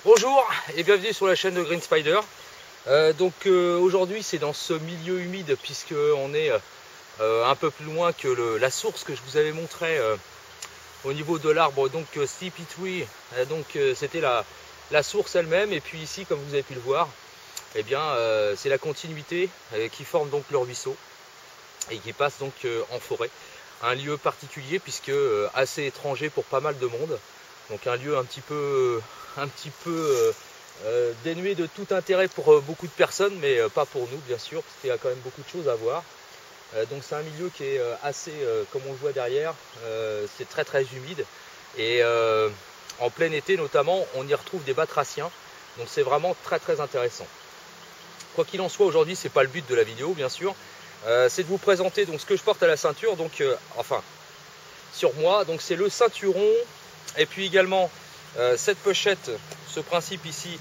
Bonjour et bienvenue sur la chaîne de Green Spider. Aujourd'hui c'est dans ce milieu humide puisque on est un peu plus loin que la source que je vous avais montré au niveau de l'arbre, donc Sleepy Tree. C'était la source elle-même, et puis ici, comme vous avez pu le voir, eh bien c'est la continuité qui forme donc le ruisseau et qui passe donc en forêt. Un lieu particulier puisque assez étranger pour pas mal de monde. Donc un lieu un petit peu dénué de tout intérêt pour beaucoup de personnes, mais pas pour nous bien sûr, parce qu'il y a quand même beaucoup de choses à voir. Donc c'est un milieu qui est assez, comme on le voit derrière, c'est très humide. Et en plein été notamment, on y retrouve des batraciens. Donc c'est vraiment très intéressant. Quoi qu'il en soit, aujourd'hui c'est pas le but de la vidéo bien sûr. C'est de vous présenter donc ce que je porte à la ceinture, enfin sur moi. Donc c'est le ceinturon, et puis également cette pochette, ce principe ici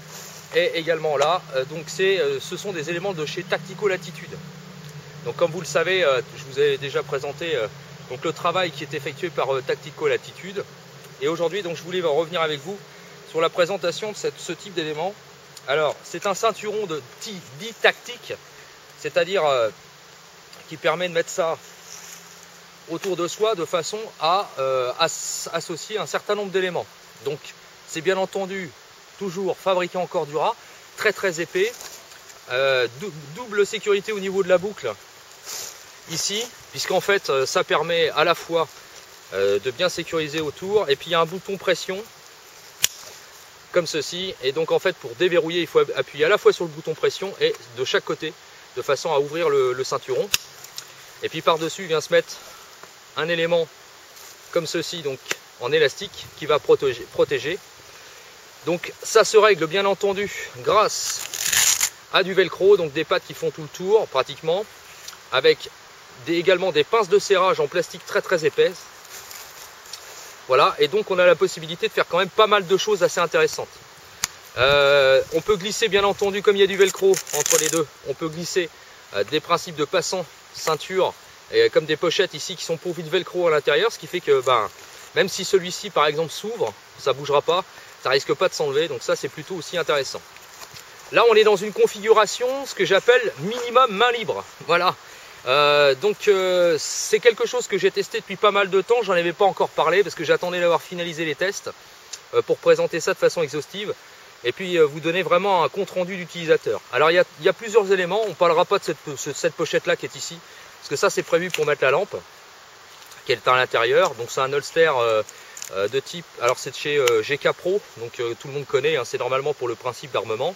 est également là. Ce sont des éléments de chez Tactical Attitude. Donc comme vous le savez, je vous ai déjà présenté donc le travail qui est effectué par Tactical Attitude. Et aujourd'hui donc je voulais revenir avec vous sur la présentation de ce type d'élément. Alors c'est un ceinturon dit tactique, c'est-à-dire qui permet de mettre ça autour de soi de façon à associer un certain nombre d'éléments. Donc c'est bien entendu toujours fabriqué en Cordura, très épais, double sécurité au niveau de la boucle ici, puisqu'en fait ça permet à la fois de bien sécuriser autour, et puis il y a un bouton pression comme ceci, et donc en fait pour déverrouiller il faut appuyer à la fois sur le bouton pression et de chaque côté de façon à ouvrir le ceinturon. Et puis par dessus vient se mettre un élément comme ceci, donc en élastique, qui va protéger. Donc ça se règle bien entendu grâce à du velcro, donc des pattes qui font tout le tour pratiquement, avec également des pinces de serrage en plastique très épaisses. Voilà, et donc on a la possibilité de faire quand même pas mal de choses assez intéressantes. On peut glisser bien entendu, comme il y a du velcro entre les deux, on peut glisser des principes de passant ceinture, et comme des pochettes ici qui sont pourvues de velcro à l'intérieur, ce qui fait que même si celui-ci par exemple s'ouvre, ça ne bougera pas, ça risque pas de s'enlever, donc ça c'est plutôt aussi intéressant. Là on est dans une configuration, ce que j'appelle minimum main libre. Voilà, c'est quelque chose que j'ai testé depuis pas mal de temps, j'en avais pas encore parlé parce que j'attendais d'avoir finalisé les tests pour présenter ça de façon exhaustive et puis vous donner vraiment un compte rendu d'utilisateur. Alors il y a plusieurs éléments, on ne parlera pas de cette pochette là qui est ici, parce que ça c'est prévu pour mettre la lampe qui est à l'intérieur. Donc c'est un holster de type, alors c'est de chez GK Pro, donc tout le monde connaît, hein, c'est normalement pour le principe d'armement.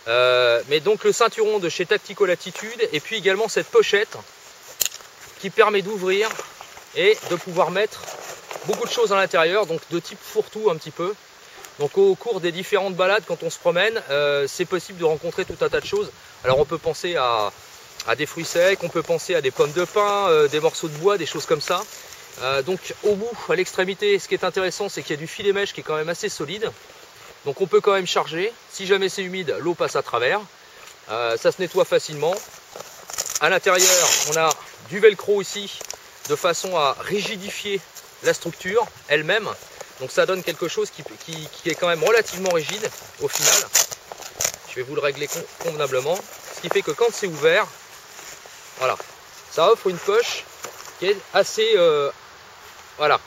Mais donc le ceinturon de chez Tactical Attitude, et puis également cette pochette qui permet d'ouvrir et de pouvoir mettre beaucoup de choses à l'intérieur, donc de type fourre-tout un petit peu. Donc au cours des différentes balades quand on se promène, c'est possible de rencontrer tout un tas de choses. Alors on peut penser à des fruits secs, on peut penser à des pommes de pin, des morceaux de bois, des choses comme ça. Donc au bout, à l'extrémité, ce qui est intéressant, c'est qu'il y a du filet mèche qui est quand même assez solide. Donc on peut quand même charger. Si jamais c'est humide, l'eau passe à travers. Ça se nettoie facilement. À l'intérieur, on a du velcro ici, de façon à rigidifier la structure elle-même. Donc ça donne quelque chose qui est quand même relativement rigide au final. Je vais vous le régler convenablement. Ce qui fait que quand c'est ouvert, voilà, ça offre une poche qui est assez, voilà,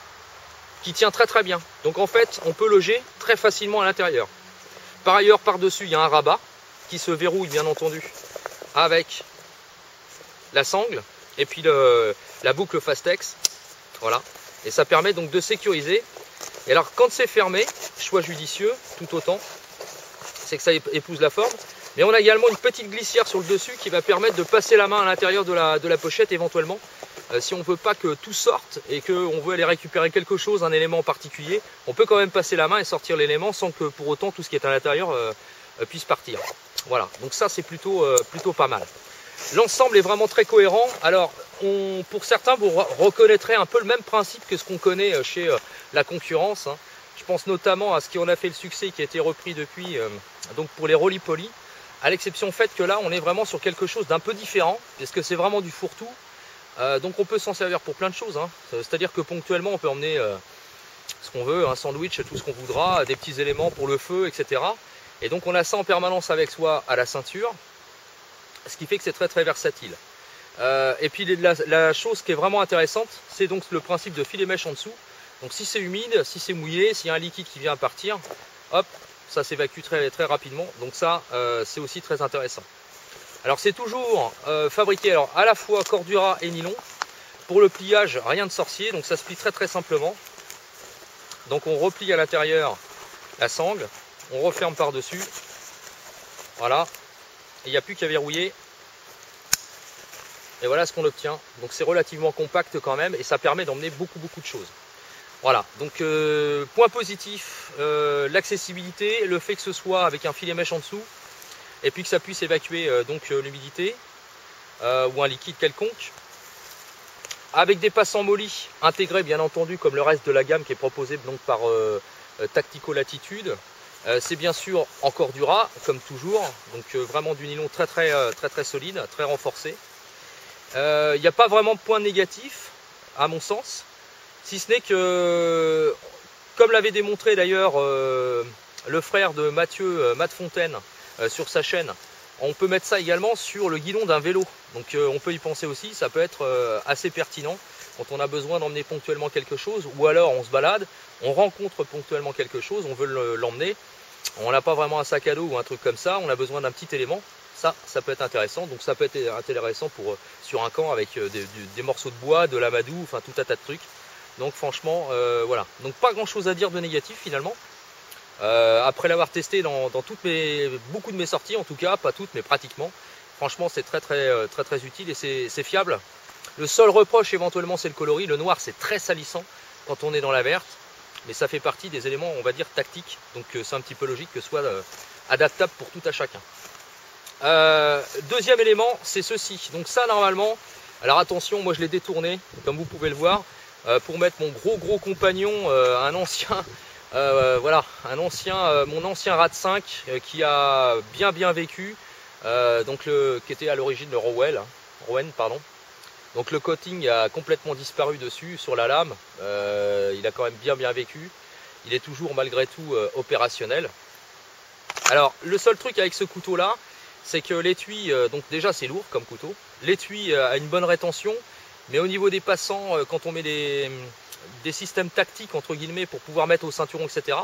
qui tient très bien. Donc en fait, on peut loger très facilement à l'intérieur. Par ailleurs, par-dessus, il y a un rabat qui se verrouille bien entendu avec la sangle et puis la boucle Fastex. Voilà, et ça permet donc de sécuriser. Et alors quand c'est fermé, choix judicieux tout autant, c'est que ça épouse la forme. Mais on a également une petite glissière sur le dessus qui va permettre de passer la main à l'intérieur de la pochette éventuellement. Si on ne veut pas que tout sorte et qu'on veut aller récupérer quelque chose, un élément particulier, on peut quand même passer la main et sortir l'élément sans que pour autant tout ce qui est à l'intérieur puisse partir. Voilà, donc ça c'est plutôt pas mal. L'ensemble est vraiment très cohérent. Alors pour certains vous reconnaîtrez un peu le même principe que ce qu'on connaît chez la concurrence, hein. Je pense notamment à ce qui en a fait le succès, qui a été repris depuis donc pour les Roly-Poly, à l'exception faite que là on est vraiment sur quelque chose d'un peu différent, parce que c'est vraiment du fourre-tout. Donc on peut s'en servir pour plein de choses, hein. C'est-à-dire que ponctuellement on peut emmener ce qu'on veut, un sandwich, tout ce qu'on voudra, des petits éléments pour le feu, etc. Et donc on a ça en permanence avec soi à la ceinture, ce qui fait que c'est très très versatile. Et puis la chose qui est vraiment intéressante, c'est donc le principe de filet mèche en dessous. Donc si c'est humide, si c'est mouillé, s'il y a un liquide qui vient à partir, hop, ça s'évacue très, très rapidement. Donc ça, c'est aussi très intéressant. Alors c'est toujours fabriqué alors, à la fois Cordura et nylon. Pour le pliage, rien de sorcier, donc ça se plie très très simplement. Donc on replie à l'intérieur la sangle, on referme par-dessus. Voilà, il n'y a plus qu'à verrouiller. Et voilà ce qu'on obtient. Donc c'est relativement compact quand même et ça permet d'emmener beaucoup de choses. Voilà, donc point positif, l'accessibilité, le fait que ce soit avec un filet mèche en dessous et puis que ça puisse évacuer donc l'humidité ou un liquide quelconque. Avec des passants mollis intégrés bien entendu comme le reste de la gamme qui est proposée donc par Tactico Latitude. C'est bien sûr en Cordura comme toujours, donc vraiment du nylon très solide, très renforcé. Il n'y a pas vraiment de point négatif à mon sens, si ce n'est que, comme l'avait démontré d'ailleurs le frère de Mathieu, Matt Fontaine, sur sa chaîne, on peut mettre ça également sur le guidon d'un vélo. Donc on peut y penser aussi, ça peut être assez pertinent quand on a besoin d'emmener ponctuellement quelque chose, ou alors on se balade, on rencontre ponctuellement quelque chose, on veut l'emmener, on n'a pas vraiment un sac à dos ou un truc comme ça, on a besoin d'un petit élément. Ça peut être intéressant, donc ça peut être intéressant pour sur un camp avec des morceaux de bois, de l'amadou, enfin tout un tas de trucs. Donc franchement, voilà. Donc pas grand chose à dire de négatif finalement. Après l'avoir testé dans beaucoup de mes sorties, en tout cas, pas toutes, mais pratiquement. Franchement, c'est très utile et c'est fiable. Le seul reproche éventuellement, c'est le coloris. Le noir, c'est très salissant quand on est dans la verte, mais ça fait partie des éléments, on va dire, tactiques. Donc c'est un petit peu logique que ce soit adaptable pour tout à chacun. Deuxième élément, c'est ceci. Donc ça normalement, alors attention, moi je l'ai détourné, comme vous pouvez le voir, pour mettre mon gros compagnon, un ancien, voilà, mon ancien RAD 5 qui a bien vécu, donc qui était à l'origine de Rowan, pardon. Donc le coating a complètement disparu dessus sur la lame. Il a quand même bien vécu. Il est toujours malgré tout opérationnel. Alors le seul truc avec ce couteau là, c'est que l'étui, donc déjà c'est lourd comme couteau, l'étui a une bonne rétention, mais au niveau des passants, quand on met des systèmes tactiques entre guillemets pour pouvoir mettre au ceinturon, etc.,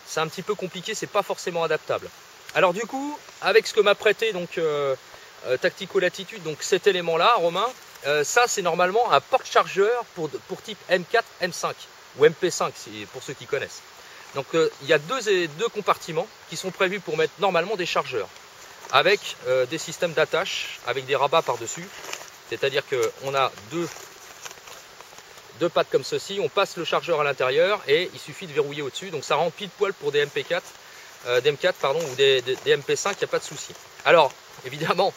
c'est un petit peu compliqué, c'est pas forcément adaptable. Alors du coup, avec ce que m'a prêté donc Tactico Latitude, donc cet élément là, Romain, ça c'est normalement un porte-chargeur pour type M4, M5 ou MP5 pour ceux qui connaissent. Donc il y a deux compartiments qui sont prévus pour mettre normalement des chargeurs, avec des systèmes d'attache, avec des rabats par-dessus. C'est-à-dire qu'on a deux pattes comme ceci, on passe le chargeur à l'intérieur et il suffit de verrouiller au-dessus. Donc ça rend pile poil pour des MP4, ou des MP5, il n'y a pas de souci. Alors, évidemment,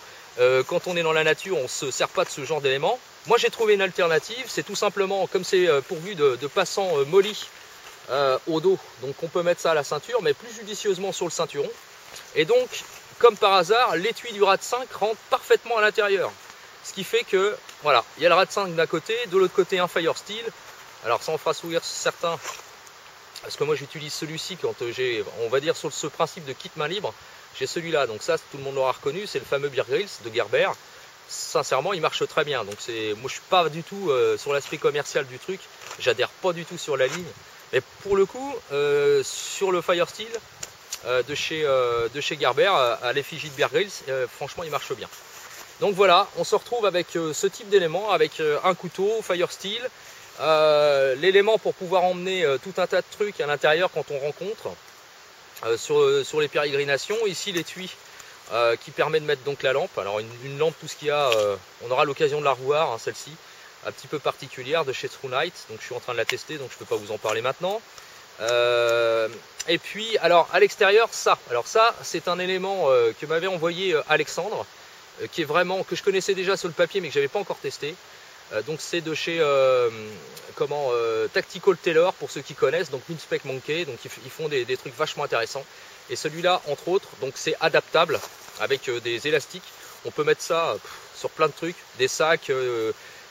quand on est dans la nature, on ne se sert pas de ce genre d'éléments. Moi, j'ai trouvé une alternative, c'est tout simplement, comme c'est pourvu de passants mollis au dos, donc on peut mettre ça à la ceinture, mais plus judicieusement sur le ceinturon. Et donc, comme par hasard, l'étui du RAD 5 rentre parfaitement à l'intérieur. Ce qui fait que, voilà, il y a le RAD 5 d'un côté, de l'autre côté un Firesteel. Alors ça en fera sourire certains, parce que moi j'utilise celui-ci quand j'ai, on va dire sur ce principe de kit main libre, j'ai celui-là. Donc ça, tout le monde l'aura reconnu, c'est le fameux Bear Grylls de Gerber. Sincèrement, il marche très bien. Donc moi je suis pas du tout sur l'aspect commercial du truc, j'adhère pas du tout sur la ligne. Mais pour le coup, sur le Firesteel, de chez Gerber à l'effigie de Bear Grylls, franchement il marche bien. Donc voilà, on se retrouve avec ce type d'élément, avec un couteau, Firesteel, l'élément pour pouvoir emmener tout un tas de trucs à l'intérieur quand on rencontre sur les pérégrinations. Ici l'étui qui permet de mettre donc la lampe. Alors une lampe, tout ce qu'il y a, on aura l'occasion de la revoir, hein, celle-ci, un petit peu particulière de chez True Night. Donc je suis en train de la tester, donc je ne peux pas vous en parler maintenant. Et puis alors à l'extérieur, ça c'est un élément que m'avait envoyé Alexandre, qui est vraiment, que je connaissais déjà sur le papier mais que j'avais pas encore testé. Donc c'est de chez Tactical Tailor pour ceux qui connaissent, donc Mil-Spec Monkey, donc ils font des trucs vachement intéressants. Et celui-là entre autres, donc c'est adaptable avec des élastiques, on peut mettre ça sur plein de trucs, des sacs,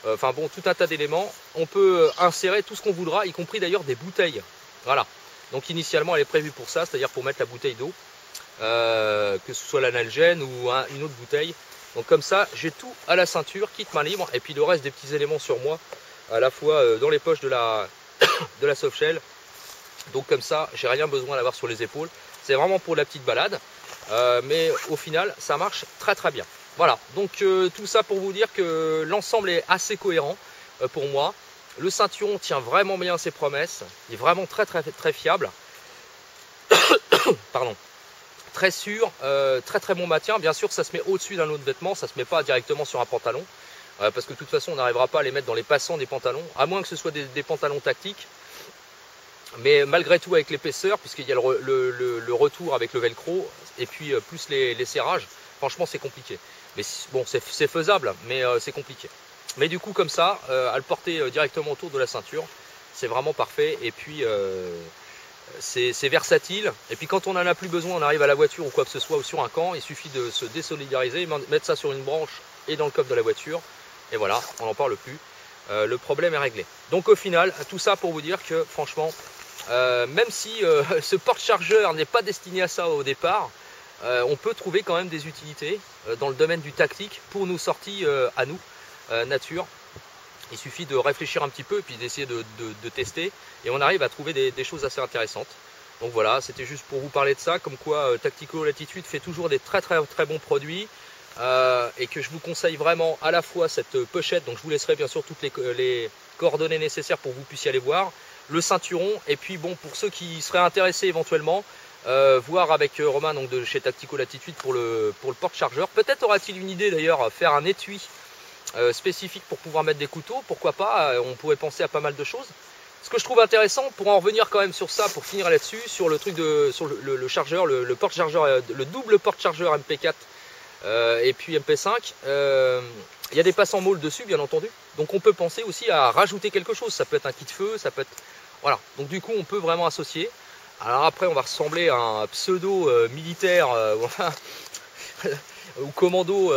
enfin bon, tout un tas d'éléments. On peut insérer tout ce qu'on voudra, y compris d'ailleurs des bouteilles. Voilà. Donc initialement elle est prévue pour ça, c'est-à-dire pour mettre la bouteille d'eau. que ce soit l'analgène ou une autre bouteille. Donc comme ça, j'ai tout à la ceinture, kit main libre, et puis le reste des petits éléments sur moi, à la fois dans les poches de la, de la softshell. Donc comme ça, j'ai rien besoin d'avoir sur les épaules. C'est vraiment pour la petite balade, mais au final, ça marche très très bien. Voilà, donc tout ça pour vous dire que l'ensemble est assez cohérent pour moi. Le ceinturon tient vraiment bien ses promesses, il est vraiment très très très fiable. Pardon. Très sûr, très très bon maintien. Bien sûr, ça se met au-dessus d'un autre vêtement, ça se met pas directement sur un pantalon, parce que de toute façon, on n'arrivera pas à les mettre dans les passants des pantalons, à moins que ce soit des pantalons tactiques. Mais malgré tout, avec l'épaisseur, puisqu'il y a le retour avec le velcro, et puis plus les serrages, franchement, c'est compliqué. Mais bon, c'est faisable, mais c'est compliqué. Mais du coup, comme ça, à le porter directement autour de la ceinture, c'est vraiment parfait. Et puis c'est versatile, et puis quand on n'en a plus besoin, on arrive à la voiture ou quoi que ce soit, ou sur un camp, il suffit de se désolidariser, mettre ça sur une branche et dans le coffre de la voiture, et voilà, on n'en parle plus, le problème est réglé. Donc au final, tout ça pour vous dire que franchement, même si ce porte-chargeur n'est pas destiné à ça au départ, on peut trouver quand même des utilités dans le domaine du tactique pour nos sorties à nous, nature. Il suffit de réfléchir un petit peu et puis d'essayer de tester, et on arrive à trouver des choses assez intéressantes. Donc voilà, c'était juste pour vous parler de ça, comme quoi Tactical Latitude fait toujours des très bons produits, et que je vous conseille vraiment à la fois cette pochette, donc je vous laisserai bien sûr toutes les coordonnées nécessaires pour que vous puissiez aller voir, le ceinturon, et puis bon, pour ceux qui seraient intéressés éventuellement, voir avec Romain donc de chez Tactical Latitude pour le porte-chargeur. Peut-être aura-t-il une idée d'ailleurs, faire un étui spécifique pour pouvoir mettre des couteaux, pourquoi pas, on pourrait penser à pas mal de choses. Ce que je trouve intéressant, pour en revenir quand même sur ça, pour finir là-dessus, sur le truc sur le chargeur, le porte-chargeur, le double porte-chargeur MP4 et puis MP5, il y a des passants môles dessus bien entendu, donc on peut penser aussi à rajouter quelque chose, ça peut être un kit feu, ça peut être, voilà, donc du coup on peut vraiment associer. Alors après on va ressembler à un pseudo militaire, ou commando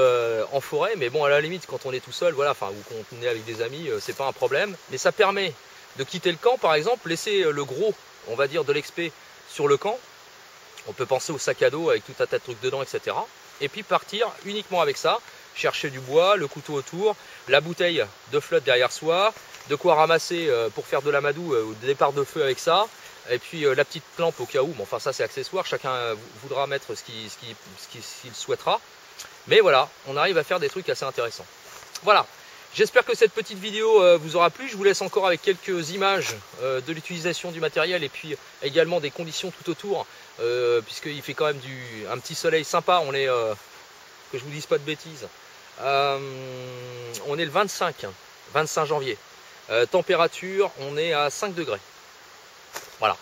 en forêt, mais bon, à la limite quand on est tout seul, voilà, enfin, ou quand on est avec des amis, c'est pas un problème, mais ça permet de quitter le camp par exemple, laisser le gros, on va dire, de l'expé sur le camp. On peut penser au sac à dos avec tout un tas de trucs dedans, etc. Et puis partir uniquement avec ça, chercher du bois, le couteau autour, la bouteille de flotte derrière soi, de quoi ramasser pour faire de l'amadou au départ de feu avec ça, et puis la petite lampe au cas où, mais enfin ça c'est accessoire, chacun voudra mettre ce qu'il souhaitera. Mais voilà, on arrive à faire des trucs assez intéressants. Voilà, j'espère que cette petite vidéo vous aura plu. Je vous laisse encore avec quelques images de l'utilisation du matériel, et puis également des conditions tout autour, puisqu'il fait quand même un petit soleil sympa. On est, que je vous dise pas de bêtises, on est le 25 janvier. Température, on est à 5 degrés. Voilà,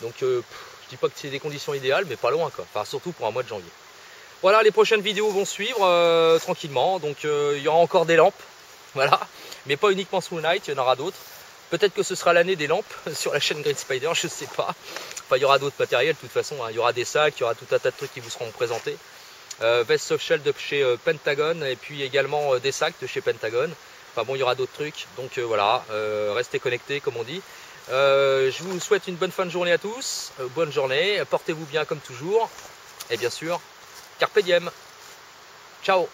donc je dis pas que c'est des conditions idéales, mais pas loin quoi, enfin surtout pour un mois de janvier. Voilà, les prochaines vidéos vont suivre tranquillement, donc il y aura encore des lampes, voilà, mais pas uniquement Snow Night, il y en aura d'autres. Peut-être que ce sera l'année des lampes sur la chaîne Green Spider, je sais pas. Enfin, il y aura d'autres matériels de toute façon, hein. Il y aura des sacs, il y aura tout un tas de trucs qui vous seront présentés. Veste softshell de chez Pentagon, et puis également des sacs de chez Pentagon. Enfin bon, il y aura d'autres trucs, donc voilà, restez connectés comme on dit. Je vous souhaite une bonne fin de journée à tous, bonne journée, portez-vous bien comme toujours, et bien sûr, Carpe diem. Ciao.